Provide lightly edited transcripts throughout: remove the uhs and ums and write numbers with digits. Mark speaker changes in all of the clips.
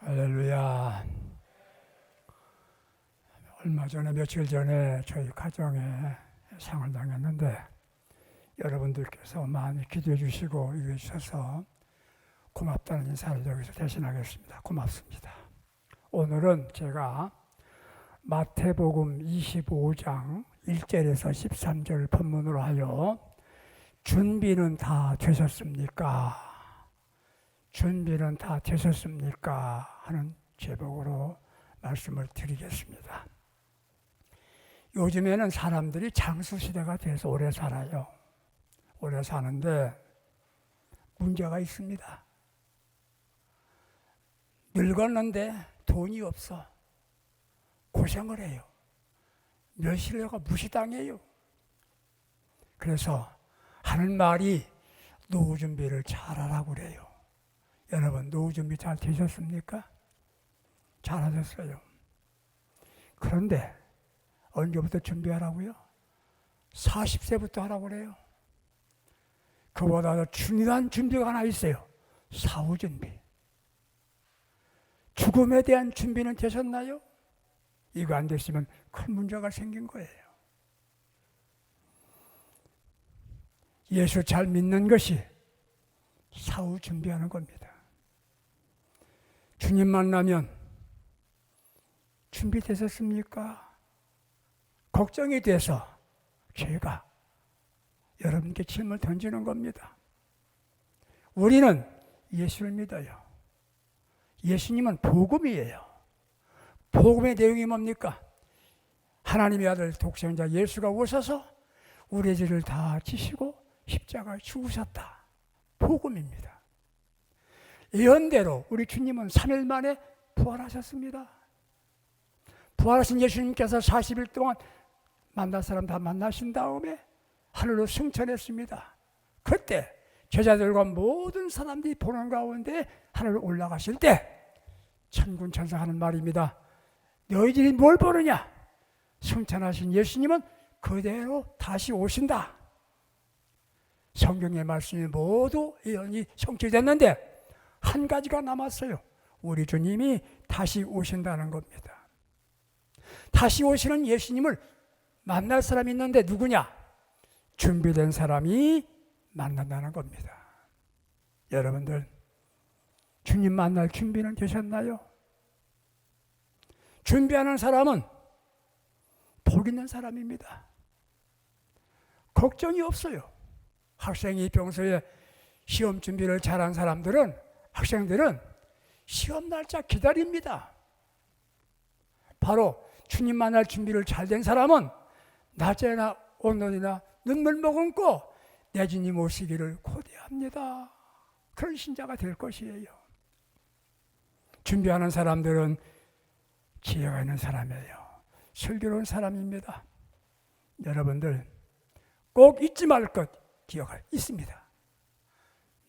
Speaker 1: 할렐루야. 며칠 전에 저희 가정에 상을 당했는데 여러분들께서 많이 기도해 주시고 위해 주셔서 고맙다는 인사를 여기서 대신하겠습니다. 고맙습니다. 오늘은 제가 마태복음 25장 1절에서 13절 본문으로 하여 준비는 다 되셨습니까? 준비는 다 되셨습니까? 하는 제목으로 말씀을 드리겠습니다. 요즘에는 사람들이 장수시대가 돼서 오래 살아요. 오래 사는데 문제가 있습니다. 늙었는데 돈이 없어. 고생을 해요. 멸시려가 무시당해요. 그래서 하는 말이 노후 준비를 잘하라고 그래요. 여러분, 노후 준비 잘 되셨습니까? 잘하셨어요. 그런데 언제부터 준비하라고요? 40세부터 하라고 그래요. 그보다 더 중요한 준비가 하나 있어요. 사후 준비. 죽음에 대한 준비는 되셨나요? 이거 안 됐으면 큰 문제가 생긴 거예요. 예수 잘 믿는 것이 사후 준비하는 겁니다. 주님 만나면 준비되셨습니까? 걱정이 돼서 제가 여러분께 질문을 던지는 겁니다. 우리는 예수를 믿어요. 예수님은 복음이에요. 복음의 내용이 뭡니까? 하나님의 아들 독생자 예수가 오셔서 우리의 죄를 다 지시고 십자가에 죽으셨다. 복음입니다. 예언대로 우리 주님은 3일 만에 부활하셨습니다. 부활하신 예수님께서 40일 동안 만날 사람 다 만나신 다음에 하늘로 승천했습니다. 그때 제자들과 모든 사람들이 보는 가운데 하늘로 올라가실 때 천군 천사가 하는 말입니다. 너희들이 뭘 보느냐? 승천하신 예수님은 그대로 다시 오신다. 성경의 말씀이 모두 예언이 성취됐는데 한 가지가 남았어요. 우리 주님이 다시 오신다는 겁니다. 다시 오시는 예수님을 만날 사람이 있는데 누구냐? 준비된 사람이 만난다는 겁니다. 여러분들, 주님 만날 준비는 되셨나요? 준비하는 사람은 복 있는 사람입니다. 걱정이 없어요. 학생이 평소에 시험 준비를 잘한 학생들은 시험 날짜 기다립니다. 바로 주님 만날 준비를 잘된 사람은 낮에나 오늘이나 눈물 머금고 내 주님 오시기를 고대합니다. 그런 신자가 될 것이에요. 준비하는 사람들은 지혜가 있는 사람이에요. 슬기로운 사람입니다. 여러분들 꼭 잊지 말 것 기억할 있습니다.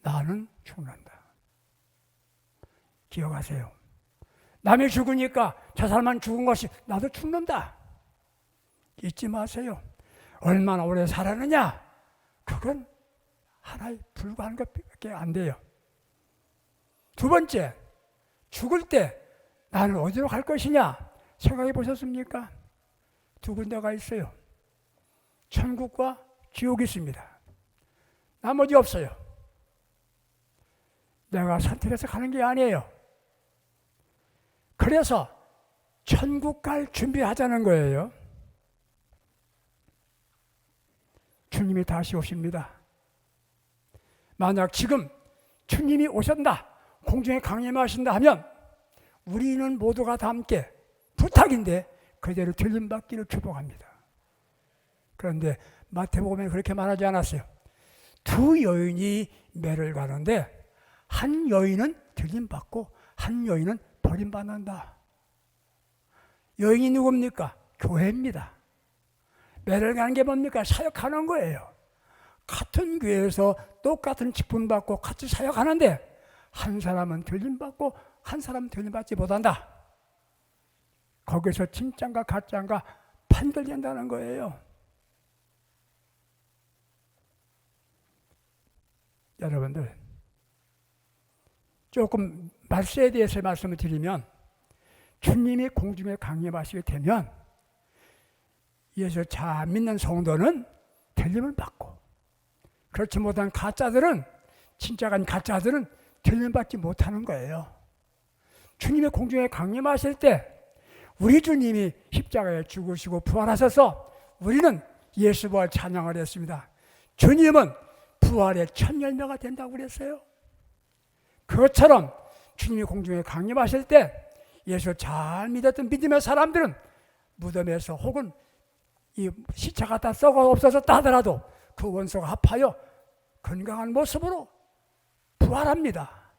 Speaker 1: 나는 죽는다. 기억하세요. 남이 죽으니까 저 사람만 죽은 것이 나도 죽는다. 잊지 마세요. 얼마나 오래 살았느냐? 그건 하나에 불과한 것밖에 안 돼요. 두 번째, 죽을 때 나는 어디로 갈 것이냐? 생각해 보셨습니까? 두 군데가 있어요. 천국과 지옥이 있습니다. 나머지 없어요. 내가 선택해서 가는 게 아니에요. 그래서 천국 갈 준비하자는 거예요. 주님이 다시 오십니다. 만약 지금 주님이 오셨다, 공중에 강림하신다 하면 우리는 모두가 다 함께 부탁인데 그대로 들림받기를 축복합니다. 그런데 마태복음에 그렇게 말하지 않았어요. 두 여인이 매를 가는데 한 여인은 들림받고 한 여인은 버림받는다. 여인이 누굽니까? 교회입니다. 매를 가는 게 뭡니까? 사역하는 거예요. 같은 교회에서 똑같은 직분 받고 같이 사역하는데 한 사람은 들림받고 한 사람은 들림받지 못한다. 거기서 진짜인가 가짜인가 판별된다는 거예요. 여러분들, 조금 말세에 대해서 말씀을 드리면 주님이 공중에 강림하시게 되면 예수 잘 믿는 성도는 들림을 받고 그렇지 못한 가짜들은 진짜가 아닌 가짜들은 들림받지 못하는 거예요. 주님이 공중에 강림하실 때 우리 주님이 십자가에 죽으시고 부활하셔서 우리는 예수 부활 찬양을 했습니다. 주님은 부활의 첫 열매가 된다고 그랬어요. 그것처럼 주님이 공중에 강림하실 때 예수 잘 믿었던 믿음의 사람들은 무덤에서 혹은 이 시체가 다 썩어 없어졌다 하더라도 그 원소가 합하여 건강한 모습으로 부활합니다.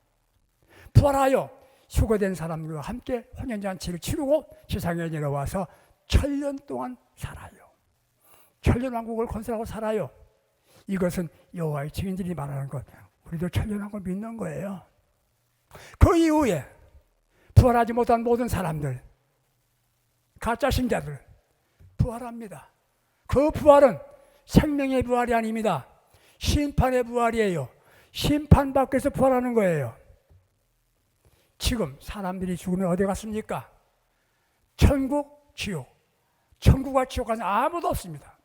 Speaker 1: 부활하여 수고된 사람들과 함께 혼연잔치를 치르고 세상에 내려와서 천년 동안 살아요. 천년왕국을 건설하고 살아요. 이것은 여호와의 증인들이 말하는 것, 우리도 천년왕국을 믿는 거예요. 그 이후에 부활하지 못한 모든 사람들, 가짜 신자들 부활합니다. 그 부활은 생명의 부활이 아닙니다. 심판의 부활이에요. 심판 밖에서 부활하는 거예요. 지금 사람들이 죽으면 어디 갔습니까? 천국, 지옥. 천국과 지옥은 아무도 없습니다.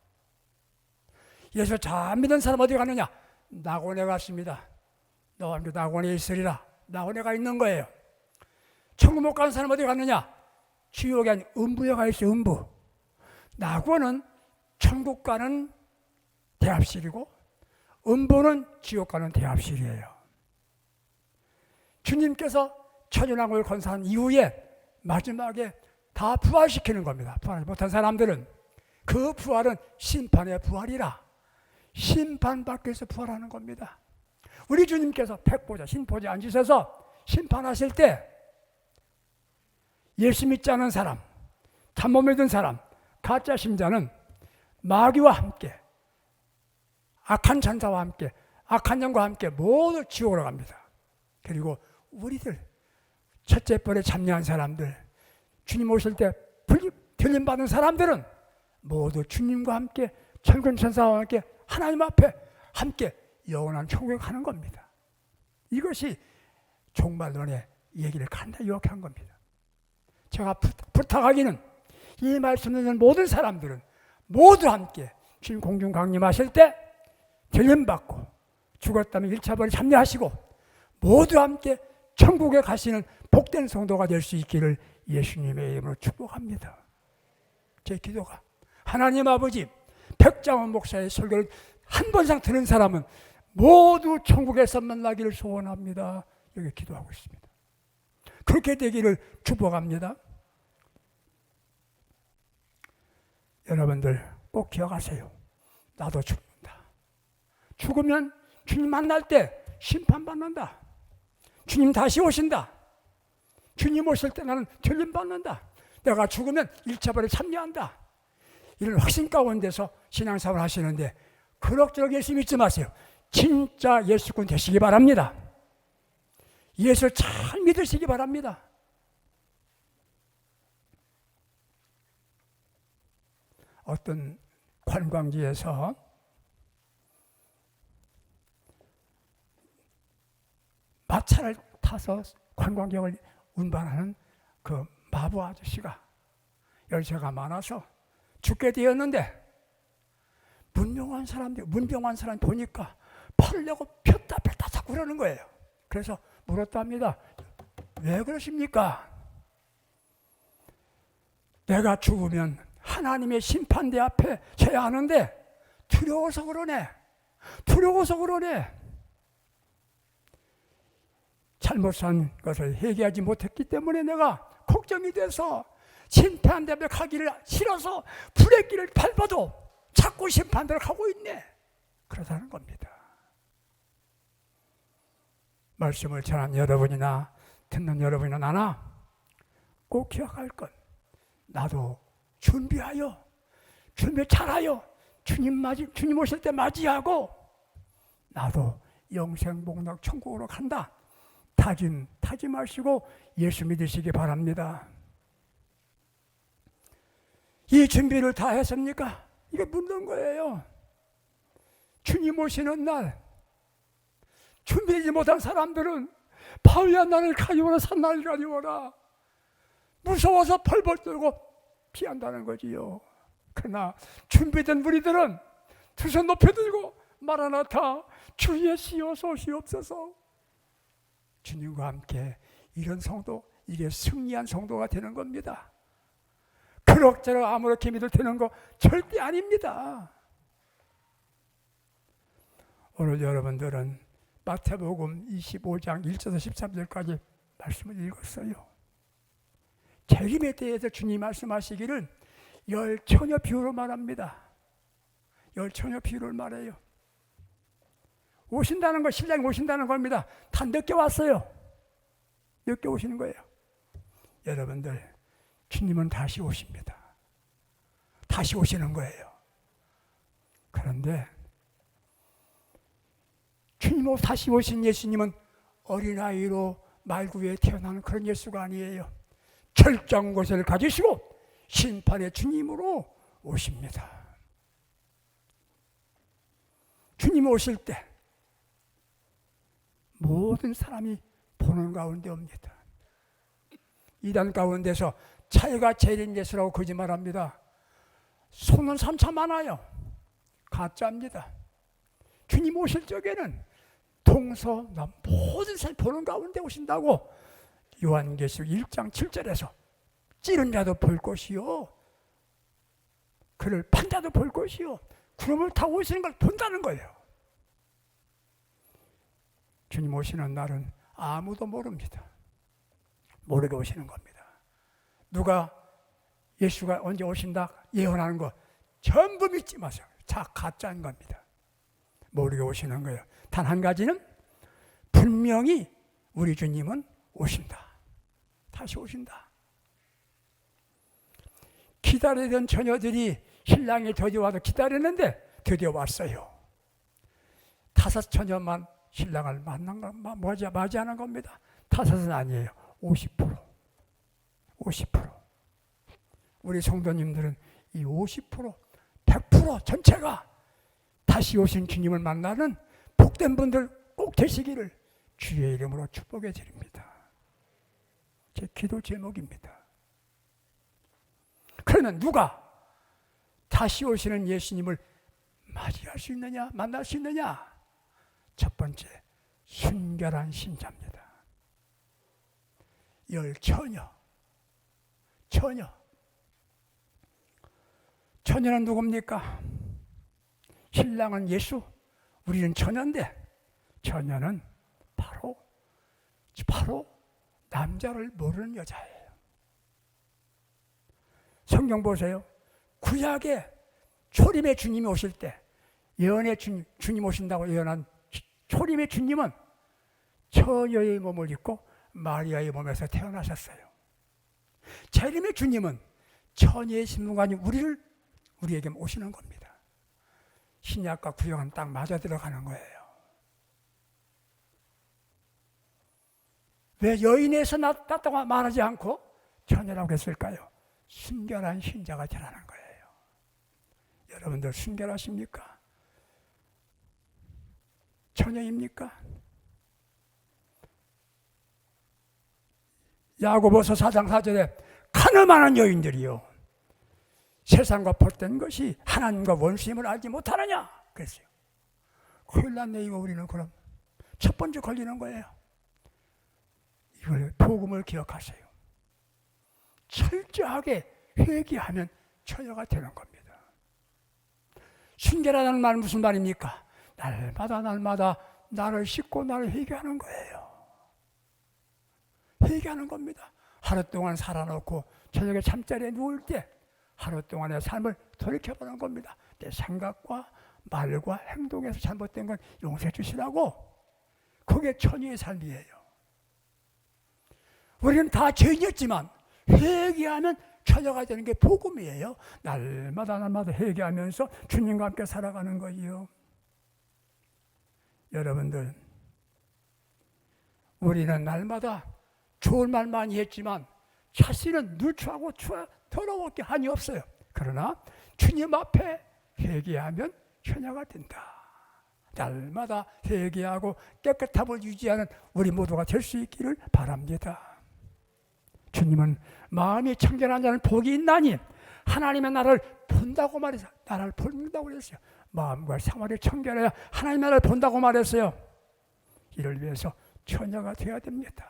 Speaker 1: 예수 잘 믿는 사람 어디 가느냐? 낙원에 갔습니다. 너와 함께 낙원에 있으리라. 낙원에 가 있는 거예요. 천국 못 가는 사람 어디 갔느냐? 지옥에 아닌 음부에 가 있어요. 음부. 낙원은 천국 가는 대합실이고 음부는 지옥 가는 대합실이에요. 주님께서 천연왕국을 건설한 이후에 마지막에 다 부활시키는 겁니다. 부활하지 못한 사람들은 그 부활은 심판의 부활이라 심판 밖에서 부활하는 겁니다. 우리 주님께서 백보자, 신보좌에 앉으셔서 심판하실 때 예수 믿지 않은 사람, 참못 믿은 사람, 가짜 신자는 마귀와 함께 악한 천사와 함께 악한 영과 함께 모두 지옥으로 갑니다. 그리고 우리들 첫째 벌에 참여한 사람들, 주님 오실 때 들림받은 사람들은 모두 주님과 함께 천군 천사와 함께 하나님 앞에 함께 영원한 천국에 가는 겁니다. 이것이 종말론의 얘기를 간단히 요약한 겁니다. 제가 부탁하기는 이 말씀을 듣는 모든 사람들은 모두 함께 주님 공중 강림하실 때 들림받고 죽었다면 1차 벌에 참여하시고 모두 함께 천국에 가시는 복된 성도가 될 수 있기를 예수님의 이름으로 축복합니다. 제 기도가 하나님 아버지 백장원 목사의 설교를 한 번 이상 들은 사람은 모두 천국에서 만나기를 소원합니다. 여기 기도하고 있습니다. 그렇게 되기를 축복합니다. 여러분들 꼭 기억하세요. 나도 죽는다. 죽으면 주님 만날 때 심판받는다. 주님 다시 오신다. 주님 오실 때 나는 들림받는다. 내가 죽으면 1차 벌에 참여한다. 이런 확신 가운데서 신앙생활 하시는데 그럭저럭 예수 믿지 마세요. 진짜 예수꾼 되시기 바랍니다. 예수 잘 믿으시기 바랍니다. 어떤 관광지에서 마차를 타서 관광객을 운반하는 그 마부 아저씨가 열차가 많아서 죽게 되었는데 문병한 사람이 보니까 팔을 내고 폈다 자꾸 그러는 거예요. 그래서 물었답니다. 왜 그러십니까? 내가 죽으면 하나님의 심판대 앞에 서야 하는데 두려워서 그러네. 잘못 산 것을 회개하지 못했기 때문에 내가 걱정이 돼서 심판대 앞에 가기를 싫어서 브레이크를 밟아도 자꾸 심판대로 가고 있네. 그러다는 겁니다. 말씀을 전한 여러분이나 듣는 여러분이나 나나 꼭 기억할 것, 나도 준비 잘하여 주님 오실 때 맞이하고 나도 영생복락 천국으로 간다. 다짐하시고 예수 믿으시기 바랍니다. 이 준비를 다 했습니까? 이게 묻는 거예요. 주님 오시는 날 준비하지 못한 사람들은 바위야 나를 가리워라, 산나를 가리워라. 무서워서 벌벌 떨고 피한다는 거지요. 그러나 준비된 무리들은 두 손 높여 들고 마라나타, 주 예수여 오시옵소서. 주님과 함께 이런 성도, 이게 승리한 성도가 되는 겁니다. 그럭저럭 아무렇게 믿을 되는 거 절대 아닙니다. 오늘 여러분들은 마태복음 25장 1절에서 13절까지 말씀을 읽었어요. 재림에 대해서 주님 말씀하시기를 열 처녀 비유로 말합니다. 열 처녀 비유를 말해요. 오신다는 거, 신랑이 오신다는 겁니다. 다 늦게 왔어요. 늦게 오시는 거예요. 여러분들, 주님은 다시 오십니다. 다시 오시는 거예요. 그런데 주님 다시 오신 예수님은 어린아이로 말구에 태어나는 그런 예수가 아니에요. 결정 것을 가지시고 심판의 주님으로 오십니다. 주님 오실 때 모든 사람이 보는 가운데 옵니다. 이단 가운데서 차이가 재림 예수라고 거짓말합니다. 속는 3차 많아요. 가짜입니다. 주님 오실 적에는 동서남 모든 사람이 보는 가운데 오신다고 요한계시록 1장 7절에서 찌른 자도 볼 것이요, 그를 판 자도 볼 것이요, 구름을 타고 오시는 걸 본다는 거예요. 주님 오시는 날은 아무도 모릅니다. 모르게 오시는 겁니다. 누가 예수가 언제 오신다 예언하는 거 전부 믿지 마세요. 다 가짜인 겁니다. 모르게 오시는 거예요. 단 한 가지는 분명히 우리 주님은 오신다. 다시 오신다. 기다리던 처녀들이 신랑이 드디어 와서 기다렸는데 드디어 왔어요. 5 처녀만 신랑을 맞이하는 겁니다. 5은 아니에요. 50%. 우리 성도님들은 이 50%, 100% 전체가 다시 오신 주님을 만나는 복된 분들 꼭 되시기를 주의 이름으로 축복해 드립니다. 제 기도 제목입니다. 그러면 누가 다시 오시는 예수님을 맞이할 수 있느냐, 만날 수 있느냐? 첫 번째, 순결한 신자입니다. 열 처녀는 누굽니까? 신랑은 예수, 우리는 처녀인데 처녀는 바로 남자를 모르는 여자예요. 성경 보세요. 구약에 초림의 주님이 오실 때, 예언의 주님 오신다고 예언한 초림의 주님은 처녀의 몸을 입고 마리아의 몸에서 태어나셨어요. 재림의 주님은 처녀의 신분관이 우리에게 오시는 겁니다. 신약과 구약은 딱 맞아 들어가는 거예요. 왜 여인에서 났다고 말하지 않고 처녀라고 했을까요? 순결한 신자가 되라는 거예요. 여러분들 순결하십니까? 처녀입니까? 야고보서 4장 4절에 가늠하는 여인들이요, 세상과 벗된 것이 하나님과 원수임을 알지 못하느냐 그랬어요. 큰일 났네 이거. 우리는 그럼 첫 번째 걸리는 거예요. 이걸 복음을 기억하세요. 철저하게 회개하면 처녀가 되는 겁니다. 순결하다는 말은 무슨 말입니까? 날마다 나를 씻고 나를 회개하는 거예요. 회개하는 겁니다. 하루 동안 살아놓고 저녁에 잠자리에 누울 때 하루 동안의 삶을 돌이켜보는 겁니다. 내 생각과 말과 행동에서 잘못된 건 용서해 주시라고. 그게 처녀의 삶이에요. 우리는 다 죄인이었지만 회개하면 처녀가 되는 게 복음이에요. 날마다 회개하면서 주님과 함께 살아가는 거예요. 여러분들, 우리는 날마다 좋은 말 많이 했지만 자신은 누추하고 더러웠게 한이 없어요. 그러나 주님 앞에 회개하면 처녀가 된다. 날마다 회개하고 깨끗함을 유지하는 우리 모두가 될 수 있기를 바랍니다. 주님은 마음이 청결한 자는 복이 있나니 하나님의 나라를 본다고 말했어요. 나라를 본다고 그랬어요. 마음과 생활이 청결해야 하나님의 나라를 본다고 말했어요. 이를 위해서 처녀가 되어야 됩니다.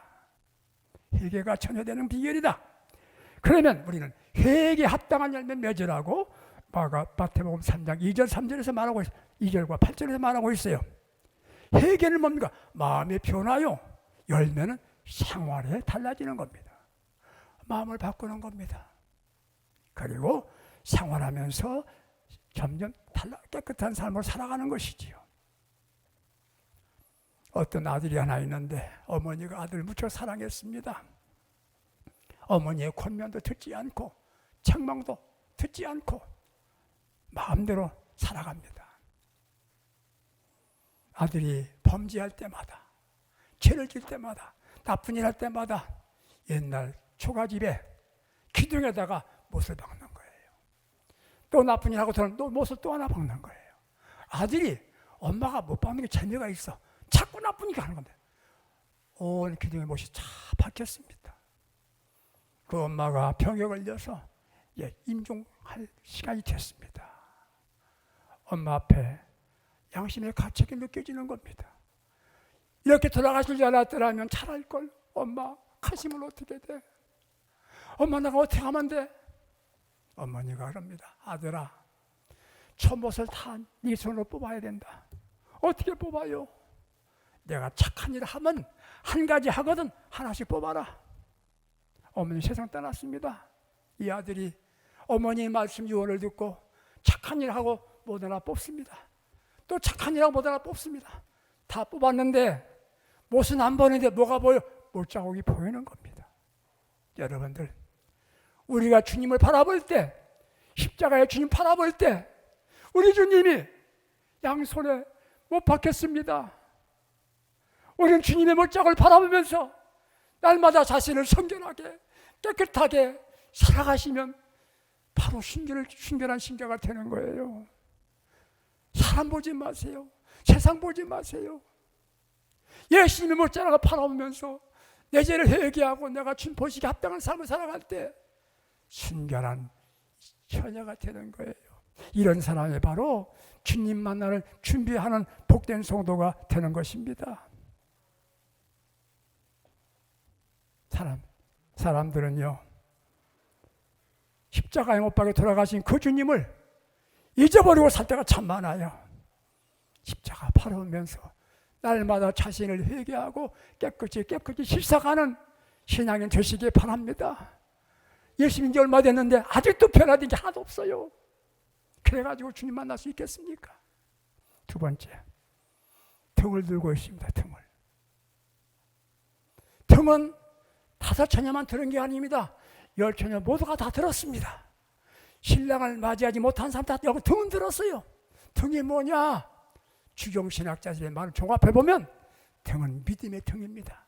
Speaker 1: 회개가 처녀되는 비결이다. 그러면 우리는 회개에 합당한 열매 맺으라고 마태복음 3장 2절 3절에서 말하고 있어요. 2절과 8절에서 말하고 있어요. 회개는 뭡니까? 마음의 변화요. 열매는 생활에 달라지는 겁니다. 마음을 바꾸는 겁니다. 그리고 생활하면서 점점 깨끗한 삶을 살아가는 것이지요. 어떤 아들이 하나 있는데 어머니가 아들을 무척 사랑했습니다. 어머니의 권면도 듣지 않고 책망도 듣지 않고 마음대로 살아갑니다. 아들이 범죄할 때마다, 죄를 질 때마다, 나쁜 일 할 때마다 옛날 초가집에 기둥에다가 못을 박는 거예요. 또 나쁜 일 하고 들어오면 또 못을 또 하나 박는 거예요. 아들이 엄마가 못 박는 게 재미가 있어. 자꾸 나쁘니까 하는 건데 온 기둥에 못이 다 박혔습니다. 그 엄마가 병에 걸려서 임종할 시간이 됐습니다. 엄마 앞에 양심의 가책이 느껴지는 겁니다. 이렇게 돌아가실 줄 알았더라면 잘할걸. 엄마 가시면 어떻게 돼? 엄마 내가 어떻게 하면 돼? 어머니가 그럽니다. 아들아, 첫 못을 다 네 손으로 뽑아야 된다. 어떻게 뽑아요? 내가 착한 일을 하면 한 가지 하거든 하나씩 뽑아라. 어머니 세상 떠났습니다. 이 아들이 어머니의 말씀 유언을 듣고 착한 일 하고 못 하나 뽑습니다. 또 착한 일 하고 못 하나 뽑습니다. 다 뽑았는데 못은 안 보이는데 뭐가 보여? 못자국이 보이는 겁니다. 여러분들, 우리가 주님을 바라볼 때, 십자가에 주님 바라볼 때 우리 주님이 양손에 못 박혔습니다. 우리는 주님의 못자국을 바라보면서 날마다 자신을 성결하게 깨끗하게 살아가시면 바로 순결한 신자가 되는 거예요. 사람 보지 마세요. 세상 보지 마세요. 예수님의 못자국을 바라보면서 내 죄를 회개하고 내가 주님 보시기에 합당한 삶을 살아갈 때 순결한 처녀가 되는 거예요. 이런 사람이 바로 주님 만나를 준비하는 복된 성도가 되는 것입니다. 사람들은요, 십자가에 못 박혀 돌아가신 그 주님을 잊어버리고 살 때가 참 많아요. 십자가 바라보면서 날마다 자신을 회개하고 깨끗이 씻어가는 신앙인 되시기 바랍니다. 예수 믿은 지 얼마 됐는데 아직도 변화된 게 하나도 없어요. 그래가지고 주님 만날 수 있겠습니까? 두 번째, 등을 들고 있습니다. 등은 5처녀만 들은 게 아닙니다. 10처녀 모두가 다 들었습니다. 신랑을 맞이하지 못한 사람 다 여기 등은 들었어요. 등이 뭐냐? 주경신학자들의 말을 종합해보면 등은 믿음의 등입니다.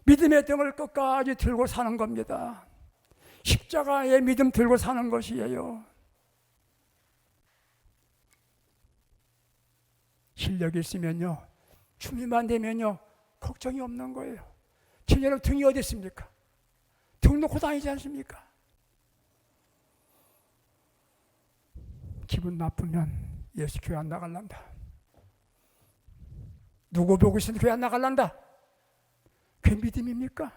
Speaker 1: 믿음의 등을 끝까지 들고 사는 겁니다. 십자가의 믿음 들고 사는 것이에요. 실력이 있으면요, 준비만 되면요, 걱정이 없는 거예요. 여러분, 등이 어디 있습니까? 등 놓고 다니지 않습니까? 기분 나쁘면 예수 교회 안 나갈란다. 누구 보고 있으면 교회 안 나갈란다. 그게 믿음입니까?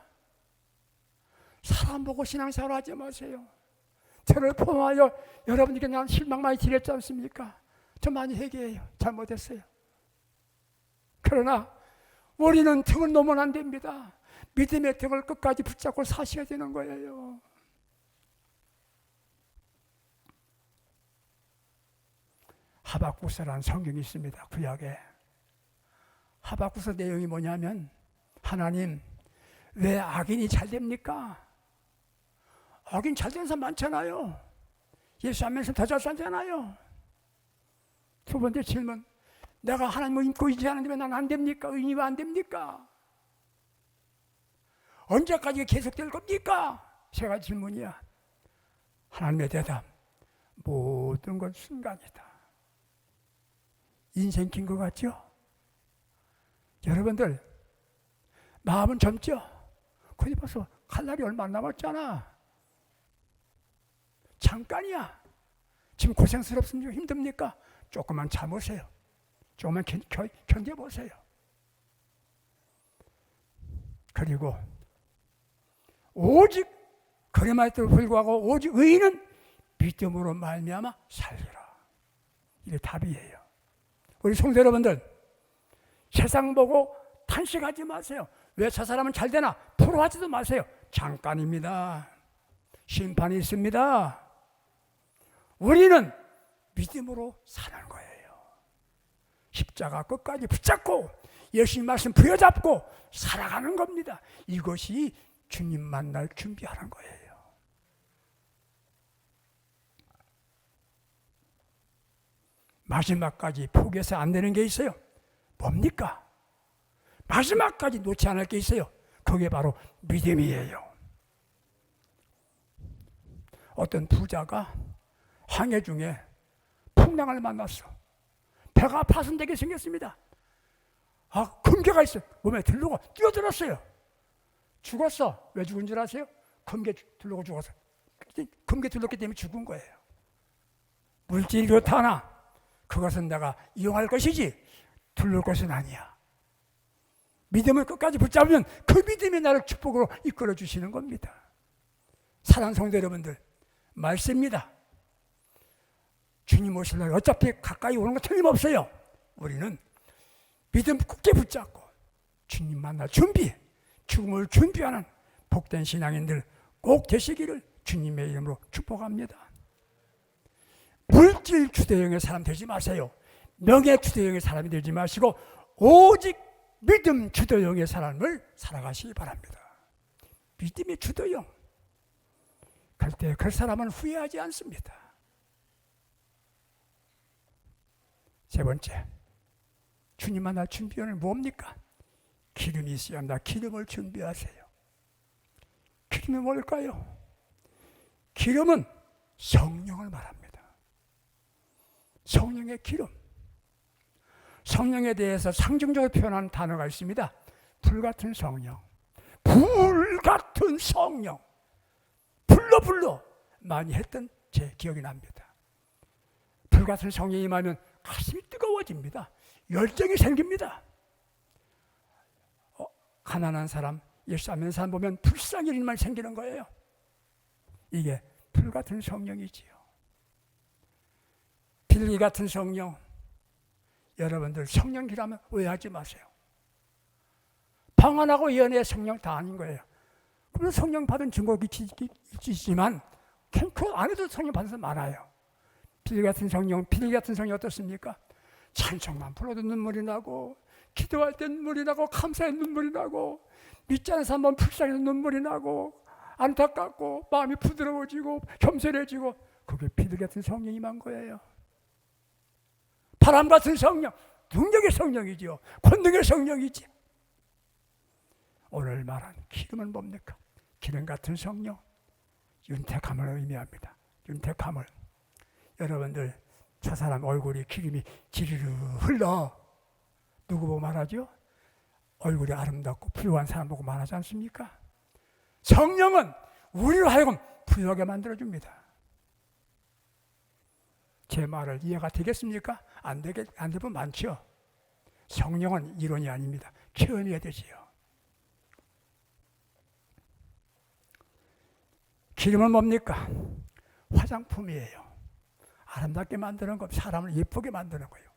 Speaker 1: 사람 보고 신앙생활 하지 마세요. 저를 포함하여 여러분에게 난 실망 많이 드렸지 않습니까? 저 많이 회개해요. 잘못했어요. 그러나 우리는 등을 놓으면 안 됩니다. 믿음의 등을 끝까지 붙잡고 사셔야 되는 거예요. 하박국서라는 성경이 있습니다. 구약에. 하박국서 내용이 뭐냐면, 하나님, 왜 악인이 잘 됩니까? 악인 잘 되는 사람 많잖아요. 예수 안 믿으면 더 잘 살잖아요. 두 번째 질문, 내가 하나님을 믿고 의지하는데 왜 난 안 됩니까? 의인이 왜 안 됩니까? 언제까지 계속될 겁니까? 세 가지 질문이야. 하나님의 대답, 모든 건 순간이다. 인생 긴 것 같죠? 여러분들 마음은 젊죠? 거기 벌써 갈 날이 얼마 안 남았잖아. 잠깐이야. 지금 고생스럽습니까? 힘듭니까? 조금만 참으세요. 조금만 견뎌보세요. 그리고 오직 그래마에도 불구하고 오직 의인은 믿음으로 말미암아 살리라. 이게 답이에요. 우리 성도 여러분들, 세상 보고 탄식하지 마세요. 왜 저 사람은 잘 되나? 부러워하지도 마세요. 잠깐입니다. 심판이 있습니다. 우리는 믿음으로 사는 거예요. 십자가 끝까지 붙잡고 예수님 말씀 부여잡고 살아가는 겁니다. 이것이 주님 만날 준비하는 거예요. 마지막까지 포기해서 안 되는 게 있어요. 뭡니까? 마지막까지 놓지 않을 게 있어요. 그게 바로 믿음이에요. 어떤 부자가 항해 중에 풍랑을 만났어. 배가 파손되게 생겼습니다. 금괴가 있어요. 몸에 들르고 뛰어들었어요. 죽었어. 왜 죽은 줄 아세요? 금괴 들르고 죽었어. 금괴 들렀기 때문에 죽은 거예요. 물질이 그렇다나 그것은 내가 이용할 것이지 둘러올 것은 아니야. 믿음을 끝까지 붙잡으면 그 믿음이 나를 축복으로 이끌어 주시는 겁니다. 사랑하는 성도 여러분들, 말씀입니다. 주님 오실 날 어차피 가까이 오는 거 틀림없어요. 우리는 믿음 굳게 붙잡고 주님 만날 준비, 죽음을 준비하는 복된 신앙인들 꼭 되시기를 주님의 이름으로 축복합니다. 물질 주도형의 사람 되지 마세요. 명예 주도형의 사람이 되지 마시고 오직 믿음 주도형의 삶을 살아가시기 바랍니다. 믿음의 주도형. 그럴 때 그 사람은 후회하지 않습니다. 세 번째, 주님 만날 준비는 뭡니까? 기름이 있어야 합니다. 기름을 준비하세요. 기름이 뭘까요? 기름은 성령을 말합니다. 성령의 기름. 성령에 대해서 상징적으로 표현하는 단어가 있습니다. 불같은 성령. 불같은 성령. 불러 많이 했던 제 기억이 납니다. 불같은 성령이 임하면 가슴이 뜨거워집니다. 열정이 생깁니다. 가난한 사람, 예수 안 믿는 사람 보면 불쌍히 일만 생기는 거예요. 이게 불같은 성령이지요. 빌기 같은 성령. 여러분들 성령기라면 오해하지 마세요. 방언하고 예언의 성령 다 아닌 거예요. 그럼 성령 받은 증거가 있지만 그 안에도 성령 받은 사람 많아요. 빌기 같은 성령 어떻습니까? 찬송만 불러도 눈물이 나고 기도할 때 눈물이 나고 감사의 눈물이 나고 믿지 않는 사람 보면 불쌍해서 눈물이 나고 안타깝고 마음이 부드러워지고 겸손해지고 그게 빌기 같은 성령이 임한 거예요. 바람 같은 성령, 능력의 성령이지요. 권능의 성령이지. 오늘 말한 기름은 뭡니까? 기름 같은 성령, 윤택함을 의미합니다. 윤택함을. 여러분들 저 사람 얼굴이 기름이 지르르 흘러. 누구 보고 말하죠? 얼굴이 아름답고 부유한 사람 보고 말하지 않습니까? 성령은 우리로 하여금 부유하게 만들어줍니다. 제 말을 이해가 되겠습니까? 안 되면 많죠. 성령은 이론이 아닙니다. 체험해야 되지요. 기름은 뭡니까? 화장품이에요. 아름답게 만드는 것, 사람을 예쁘게 만드는 거예요.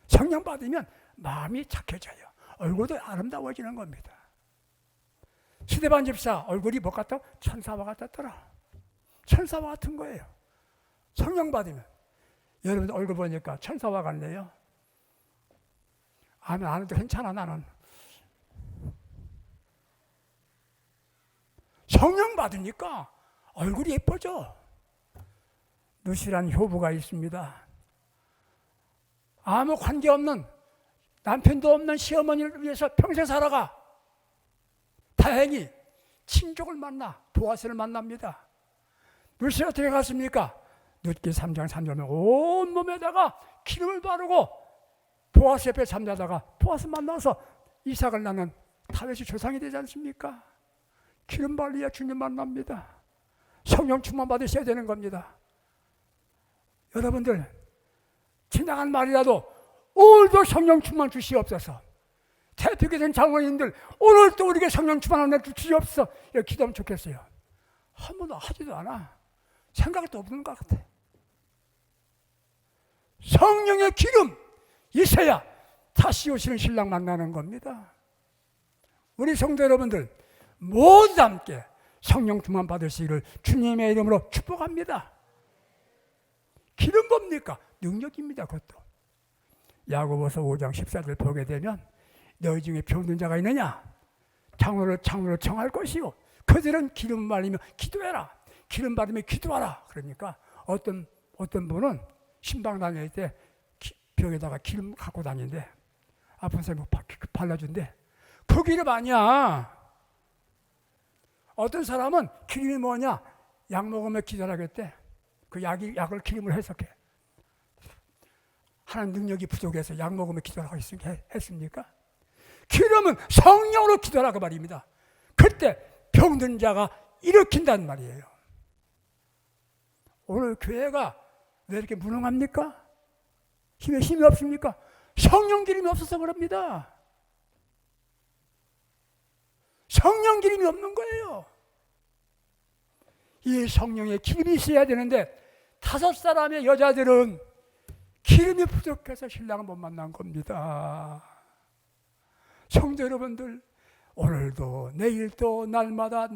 Speaker 1: 성령 받으면 마음이 착해져요. 얼굴도 아름다워지는 겁니다. 스데반 집사 얼굴이 뭐 같다고? 천사와 같았더라. 천사와 같은 거예요. 성령 받으면. 여러분 얼굴 보니까 천사와 같네요. 안 해도 괜찮아 나는. 성령 받으니까 얼굴이 예뻐져. 누시란 효부가 있습니다. 아무 관계없는 남편도 없는 시어머니를 위해서 평생 살아가. 다행히 친족을 만나 보아스를 만납니다. 누시 어떻게 갔습니까? 룻기 3장 3절에 온몸에다가 기름을 바르고 보아스 옆에 잠자다가 보아스 만나서 이삭을 낳는 다윗이 조상이 되지 않습니까? 기름 발려야 주님 만납니다. 성령 충만 받으셔야 되는 겁니다. 여러분들 지나간 말이라도 오늘도 성령 충만 주시옵소서. 대표교된 장로님들 오늘도 우리에게 성령 충만 하나 주시옵소서. 이렇게 기도하면 좋겠어요. 한 번도 하지도 않아. 생각도 없는 것 같아. 성령의 기름 있어야 다시 오시는 신랑 만나는 겁니다. 우리 성도 여러분들 모두 함께 성령 충만 받으시기를 주님의 이름으로 축복합니다. 기름 뭡니까? 능력입니다. 그것도. 야고보서 5장 14절 보게 되면 너희 중에 병든 자가 있느냐? 장로를 청할 것이요. 그들은 기름 말리며 기도해라. 기름 받으며 기도하라. 그러니까 어떤 분은 신방 다닐 때 벽에다가 기름 갖고 다니는데 아픈 사람이 발라준대. 그 기름 아니야. 어떤 사람은 기름이 뭐냐? 약 먹으면 기도하겠대. 그 약을 기름으로 해석해. 하나님 능력이 부족해서 약 먹으면 기도하라고 했습니까? 기름은 성령으로 기도하라고 말입니다. 그때 병든 자가 일으킨다는 말이에요. 오늘 교회가 왜 이렇게 무능합니까? 힘이 없습니까? 성령 기름이 없어서 그럽니다. 성령 기름이 없는 거예요. 이 성령의 기름이 있어야 되는데 5사람의 여자들은 기름이 부족해서 신랑을 못 만난 겁니다. 성도 여러분들 오늘도 내일도 날마다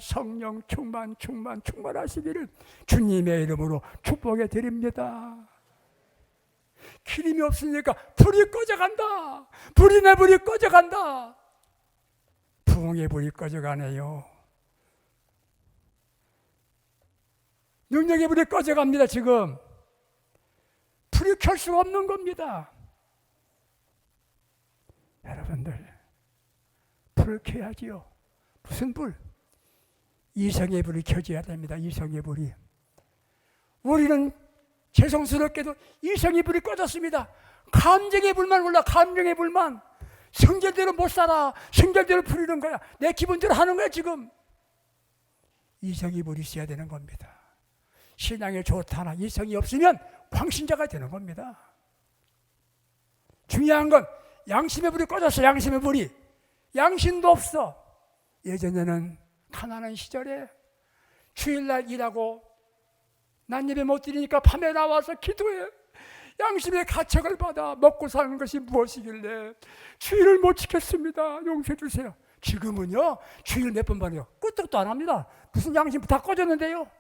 Speaker 1: 성령 충만하시기를 주님의 이름으로 축복해 드립니다. 기름이 없으니까 불이 꺼져간다. 불이 꺼져간다. 부흥의 불이 꺼져가네요. 능력의 불이 꺼져갑니다. 지금 불이 켤 수가 없는 겁니다. 여러분들 불을 켜야지요. 무슨 불? 이성의 불이 켜져야 됩니다. 이성의 불이. 우리는 죄송스럽게도 이성의 불이 꺼졌습니다. 감정의 불만 올라. 감정의 불만. 성질대로 못 살아. 성질대로 부리는 거야. 내 기분대로 하는 거야 지금. 이성의 불이 있어야 되는 겁니다. 신앙에 좋다나 이성이 없으면 광신자가 되는 겁니다. 중요한 건 양심의 불이 꺼졌어. 양심의 불이. 양심도 없어. 예전에는 가난한 시절에 주일날 일하고 난 예배 못 드리니까 밤에 나와서 기도해. 양심의 가책을 받아 먹고 사는 것이 무엇이길래 주일을 못 지켰습니다. 용서해 주세요. 지금은요 주일 몇 번 받아요. 끄떡도 안 합니다. 무슨 양심 다 꺼졌는데요.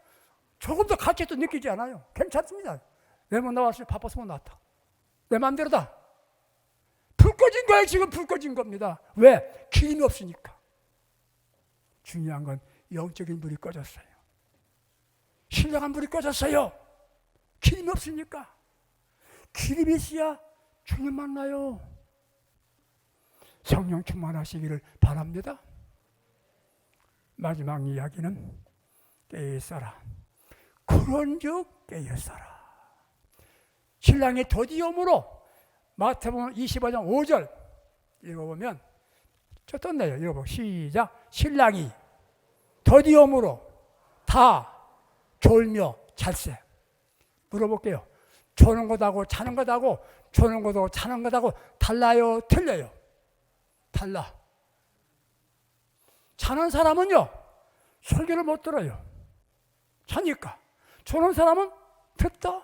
Speaker 1: 조금 더 가책도 느끼지 않아요. 괜찮습니다. 왜 못 나왔어요? 바빠서 못 나왔다. 내 마음대로다. 불 꺼진 거예요. 지금 불 꺼진 겁니다. 왜? 기름이 없으니까. 중요한 건 영적인 불이 꺼졌어요. 신령한 불이 꺼졌어요. 기름이 없으니까. 기름이 있어야 주님 만나요. 성령 충만하시기를 바랍니다. 마지막 이야기는 깨어있어라. 그런즉 깨어있어라. 신랑이 더디옴으로 마태복음 25장 5절 읽어보면 저 떴네요. 읽어보고 시작. 신랑이 더디옴으로 다 졸며 잘세. 물어볼게요. 조는 것하고 자는 것하고 조는 것하고 자는 것하고 달라요? 틀려요? 달라. 자는 사람은요 설교를 못 들어요. 자니까. 조는 사람은 듣다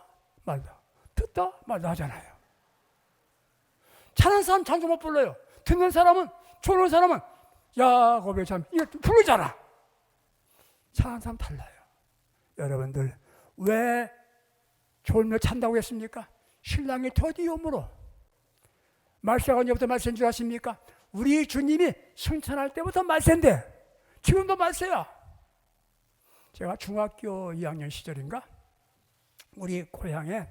Speaker 1: 말다 하잖아요. 자는 사람 찬송 못 불러요. 듣는 사람은, 조는 사람은 야곱의 잠 이거 부르잖아. 자는 사람 달라요. 여러분들 왜 졸며 잔다고 했습니까? 신랑이 더디옴으로. 말세가 언제부터 말세인 줄 아십니까? 우리 주님이 승천할 때부터 말세인데 지금도 말세야. 제가 중학교 2학년 시절인가 우리 고향에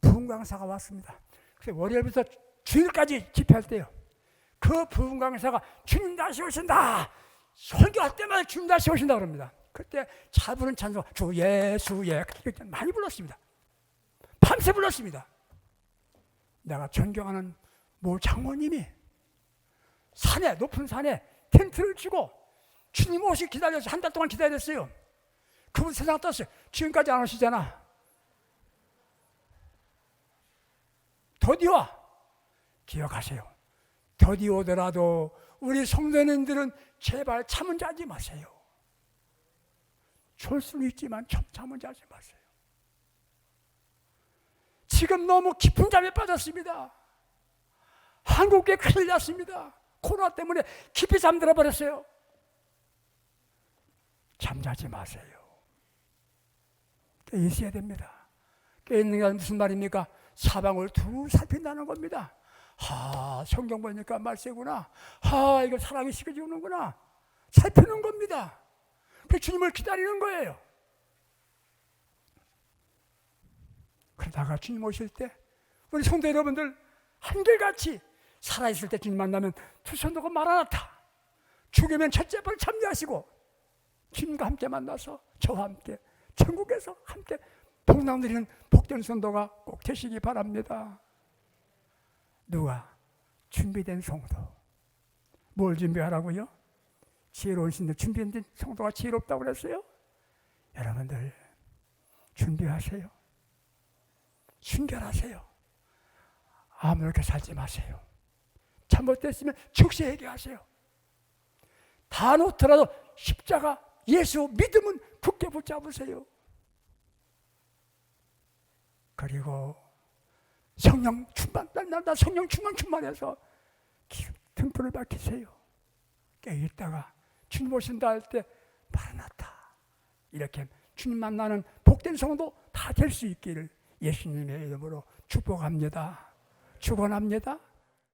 Speaker 1: 부흥 강사가 왔습니다. 그래서 월요일부터 주일까지 집회할 때요. 그 부흥 강사가 주님 다시 오신다. 설교할 때마다 주님 다시 오신다 그럽니다. 그때 잘 부른 찬송 주 예수의 많이 불렀습니다. 밤새 불렀습니다. 내가 존경하는 모 장모님이 산에, 높은 산에 텐트를 치고 주님 오시 기다려서 한 달 동안 기다렸어요. 그분 세상 떴어요. 지금까지 안 오시잖아. 더디와 기억하세요. 더디 오더라도 우리 성도님들은 제발 잠은 자지 마세요. 졸 수는 있지만 잠은 자지 마세요. 지금 너무 깊은 잠에 빠졌습니다. 한국에 큰일 났습니다. 코로나 때문에 깊이 잠들어 버렸어요. 잠자지 마세요. 깨 있어야 됩니다. 깨 있는 게 무슨 말입니까? 사방을 두루 살핀다는 겁니다. 성경 보니까 말세구나. 이거 사랑이 식어지는구나. 살피는 겁니다. 그 주님을 기다리는 거예요. 그러다가 주님 오실 때 우리 성도 여러분들 한결같이 살아있을 때 주님 만나면 두 손 놓고 마라나타. 죽으면 첫째 번 참여하시고 주님과 함께 만나서 저와 함께 천국에서 함께 복락 누리는 복된 성도가 꼭 되시기 바랍니다. 누가? 준비된 성도. 뭘 준비하라고요? 지혜로운 신들. 준비된 성도가 지혜롭다고 그랬어요? 여러분들 준비하세요. 순결하세요. 아무렇게 살지 마세요. 잘못됐으면 즉시 얘기하세요. 다 놓더라도 십자가 예수 믿음은 굳게 붙잡으세요. 그리고 성령 충만, 날마다 성령 충만해서 등불을 밝히세요. 깨있다가 주님 오신다 할 때 마라나타. 이렇게 주님 만나는 복된 성도 다 될 수 있기를 예수님의 이름으로 축복합니다. 축원합니다.